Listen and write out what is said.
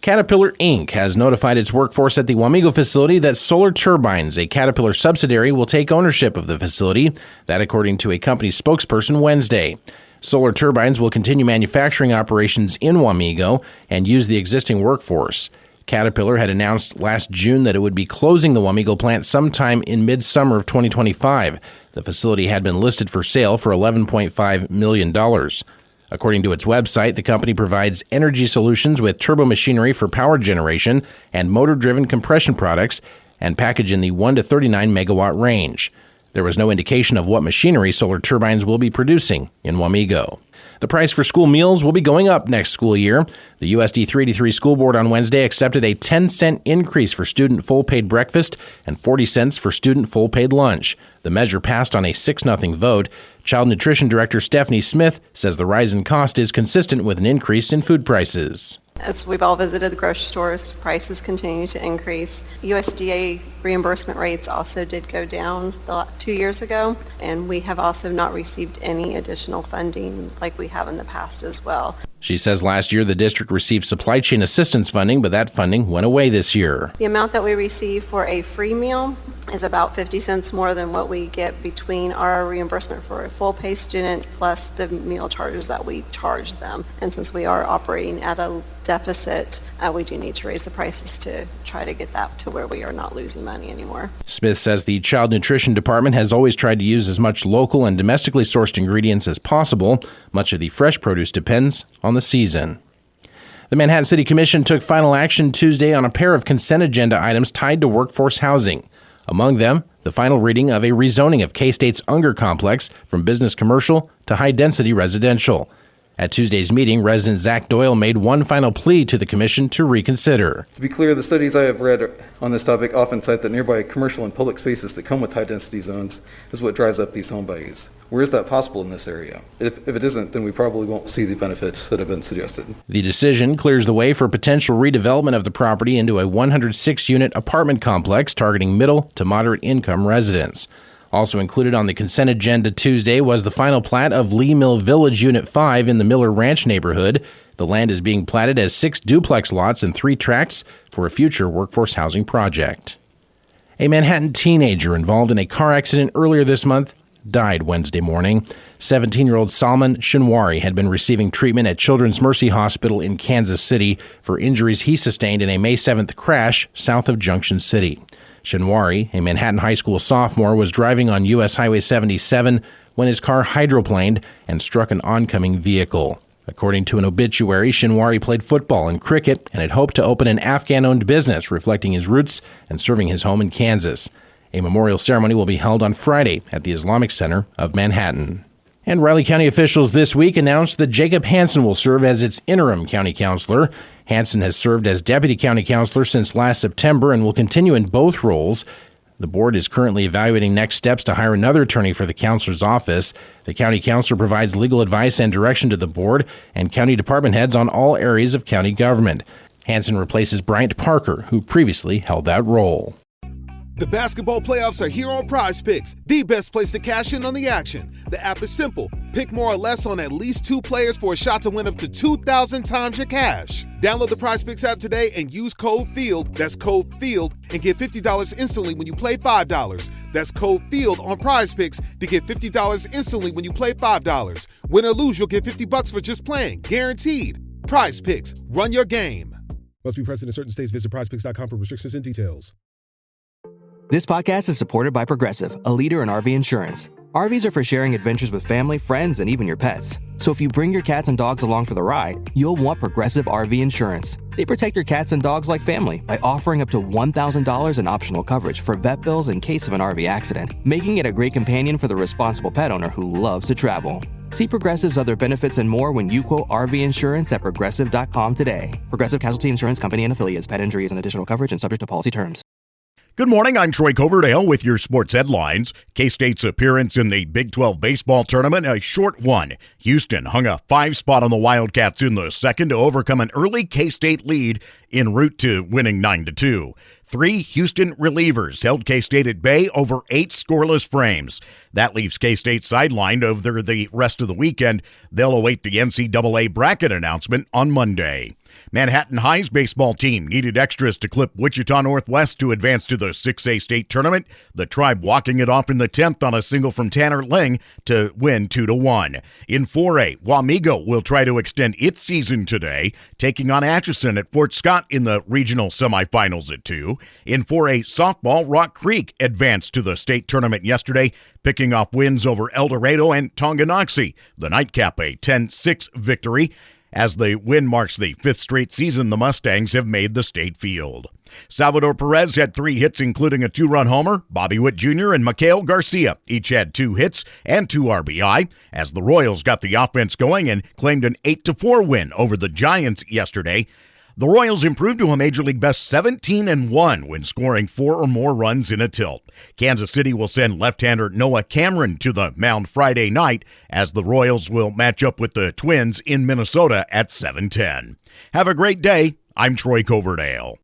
Caterpillar Inc. has notified its workforce at the Wamego facility that Solar Turbines, a Caterpillar subsidiary, will take ownership of the facility. That according to a company spokesperson Wednesday. Solar Turbines will continue manufacturing operations in Wamego and use the existing workforce. Caterpillar had announced last June that it would be closing the Wamego plant sometime in mid-summer of 2025. The facility had been listed for sale for $11.5 million. According to its website, the company provides energy solutions with turbo machinery for power generation and motor-driven compression products and package in the 1 to 39 megawatt range. There was no indication of what machinery Solar Turbines will be producing in Wamego. The price for school meals will be going up next school year. The USD 383 School Board on Wednesday accepted a 10-cent increase for student full-paid breakfast and 40 cents for student full-paid lunch. The measure passed on a 6-0 vote. Child Nutrition Director Stephanie Smith says the rise in cost is consistent with an increase in food prices. As we've all visited the grocery stores, prices continue to increase. USDA reimbursement rates also did go down 2 years ago, and we have also not received any additional funding like we have in the past as well. She says last year the district received supply chain assistance funding, but that funding went away this year. The amount that we receive for a free meal is about 50 cents more than what we get between our reimbursement for a full-pay student plus the meal charges that we charge them. And since we are operating at a deficit, we do need to raise the prices to try to get that to where we are not losing money anymore. Smith says the Child Nutrition Department has always tried to use as much local and domestically sourced ingredients as possible. Much of the fresh produce depends on the season. The Manhattan City Commission took final action Tuesday on a pair of consent agenda items tied to workforce housing. Among them, the final reading of a rezoning of K-State's Unger complex from business commercial to high-density residential. At Tuesday's meeting, resident Zach Doyle made one final plea to the commission to reconsider. To be clear, the studies I have read on this topic often cite that nearby commercial and public spaces that come with high-density zones is what drives up these home values. Where is that possible in this area? If it isn't, then we probably won't see the benefits that have been suggested. The decision clears the way for potential redevelopment of the property into a 106-unit apartment complex targeting middle to moderate income residents. Also included on the consent agenda Tuesday was the final plat of Lee Mill Village Unit 5 in the Miller Ranch neighborhood. The land is being platted as 6 duplex lots and 3 tracts for a future workforce housing project. A Manhattan teenager involved in a car accident earlier this month died Wednesday morning. 17-year-old Salman Shinwari had been receiving treatment at Children's Mercy Hospital in Kansas City for injuries he sustained in a May 7th crash south of Junction City. Shinwari, a Manhattan high school sophomore, was driving on U.S. Highway 77 when his car hydroplaned and struck an oncoming vehicle. According to an obituary, Shinwari played football and cricket and had hoped to open an Afghan-owned business reflecting his roots and serving his home in Kansas. A memorial ceremony will be held on Friday at the Islamic Center of Manhattan. And Riley County officials this week announced that Jacob Hansen will serve as its interim county councilor. Hansen has served as deputy county councilor since last September and will continue in both roles. The board is currently evaluating next steps to hire another attorney for the councilor's office. The county councilor provides legal advice and direction to the board and county department heads on all areas of county government. Hansen replaces Bryant Parker, who previously held that role. The basketball playoffs are here on Prize Picks, the best place to cash in on the action. The app is simple. Pick more or less on at least 2 players for a shot to win up to 2,000 times your cash. Download the Prize Picks app today and use code FIELD, that's code FIELD, and get $50 instantly when you play $5. That's code FIELD on Prize Picks to get $50 instantly when you play $5. Win or lose, you'll get $50 for just playing, guaranteed. Prize Picks, run your game. Must be present in certain states. Visit prizepicks.com for restrictions and details. This podcast is supported by Progressive, a leader in RV insurance. RVs are for sharing adventures with family, friends, and even your pets. So if you bring your cats and dogs along for the ride, you'll want Progressive RV insurance. They protect your cats and dogs like family by offering up to $1,000 in optional coverage for vet bills in case of an RV accident, making it a great companion for the responsible pet owner who loves to travel. See Progressive's other benefits and more when you quote RV insurance at Progressive.com today. Progressive Casualty Insurance Company and affiliates. Pet injuries and additional coverage and subject to policy terms. Good morning, I'm Troy Coverdale with your sports headlines. K-State's appearance in the Big 12 baseball tournament, a short one. Houston hung a 5 spot on the Wildcats in the second to overcome an early K-State lead en route to winning 9-2. 3 Houston relievers held K-State at bay over 8 scoreless frames. That leaves K-State sidelined over the rest of the weekend. They'll await the NCAA bracket announcement on Monday. Manhattan High's baseball team needed extras to clip Wichita Northwest to advance to the 6A state tournament. The Tribe walking it off in the 10th on a single from Tanner Ling to win 2-1. In 4A, Wamego will try to extend its season today, taking on Atchison at Fort Scott in the regional semifinals at 2. In 4A softball, Rock Creek advanced to the state tournament yesterday, picking up wins over El Dorado and Tonganoxie. The nightcap a 10-6 victory. As the win marks the 5th straight season the Mustangs have made the state field. Salvador Perez had 3 hits, including a 2-run homer. Bobby Witt Jr. and Mikhail Garcia each had 2 hits and 2 RBI, as the Royals got the offense going and claimed an 8-4 win over the Giants yesterday. The Royals improved to a Major League Best 17-1 when scoring 4 or more runs in a tilt. Kansas City will send left-hander Noah Cameron to the mound Friday night, as the Royals will match up with the Twins in Minnesota at 7:10. Have a great day. I'm Troy Coverdale.